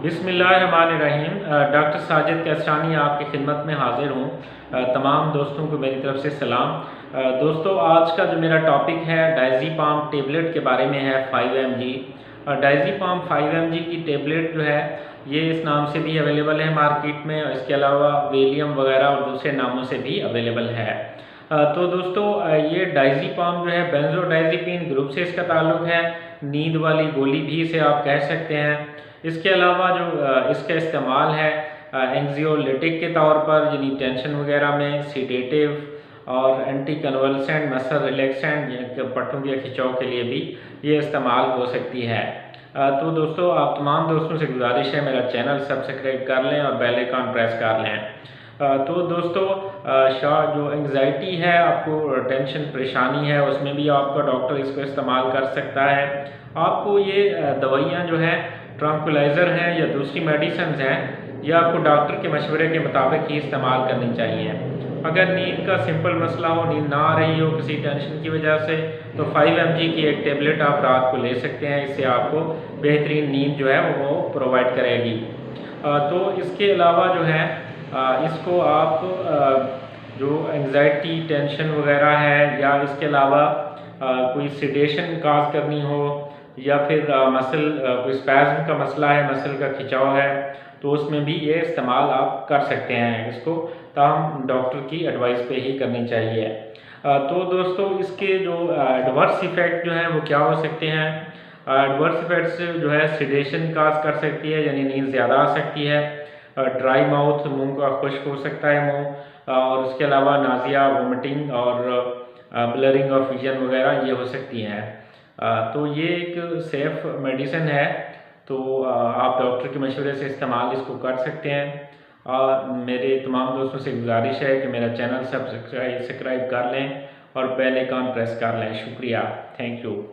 बिस्मिल्लाहिर्रहमानिर्रहीम। डॉक्टर साजिद कैसरानी आपकी खिदमत में हाजिर हूँ। तमाम दोस्तों को मेरी तरफ से सलाम। दोस्तों, आज का जो मेरा टॉपिक है डायज़ीपाम टेबलेट के बारे में है 5 mg। डायज़ीपाम 5 mg की टेबलेट जो है ये इस नाम से भी अवेलेबल है मार्केट में, और इसके अलावा वेलियम वगैरह और दूसरे नामों से भी अवेलेबल है। तो दोस्तों, ये डायज़ीपाम जो है बेंजोडाइज़ेपिन ग्रुप से इसका ताल्लुक़ है। नींद वाली गोली भी इसे आप कह सकते हैं। इसके अलावा जो इसका इस्तेमाल है एंग्जियोलिटिक के तौर पर, यानी टेंशन वगैरह में, सीडेटिव और एंटी कन्वल्सेंट, मसल रिलैक्सेंट, पट्टों के खिंचाव के लिए भी ये इस्तेमाल हो सकती है। तो दोस्तों, आप तमाम दोस्तों से गुजारिश है मेरा चैनल सब्सक्राइब कर लें और बेल आइकन प्रेस कर लें। तो दोस्तों, जो एंग्जाइटी है, आपको टेंशन परेशानी है, उसमें भी आपका डॉक्टर इसको इस्तेमाल कर सकता है। आपको ये दवाइयाँ जो हैं ट्रैंक्विलाइज़र हैं या दूसरी मेडिसिन हैं, यह आपको डॉक्टर के मशवरे के मुताबिक ही इस्तेमाल करनी चाहिए। अगर नींद का सिंपल मसला हो, नींद ना आ रही हो किसी टेंशन की वजह से, तो 5 mg की एक टेबलेट आप रात को ले सकते हैं। इससे आपको बेहतरीन नींद जो है वो प्रोवाइड करेगी। तो इसके अलावा जो है इसको आप जो एंग्जाइटी टेंशन वगैरह है, या इसके अलावा कोई सिडेशन काज करनी हो, या फिर मसल कोई स्पैज़म का मसला है, मसल का खिंचाव है, तो उसमें भी ये इस्तेमाल आप कर सकते हैं। इसको ताहम डॉक्टर की एडवाइस पे ही करनी चाहिए। तो दोस्तों, इसके जो एडवर्स इफ़ेक्ट जो हैं वो क्या हो सकते हैं? एडवर्स इफ़ेक्ट्स जो है सिडेशन काज कर सकती है, यानी नींद ज़्यादा आ सकती है। ड्राई माउथ, मुंह का खुश्क हो सकता है मुंह, और उसके अलावा नाज़िया, वोमिटिंग और ब्लरिंग ऑफ विजन वगैरह ये हो सकती हैं। तो ये एक सेफ़ मेडिसिन है, तो आप डॉक्टर के मशवरे से इस्तेमाल इसको कर सकते हैं। और मेरे तमाम दोस्तों से गुजारिश है कि मेरा चैनल सब्सक्राइब कर लें और बेल आइकन प्रेस कर लें। शुक्रिया, थैंक यू।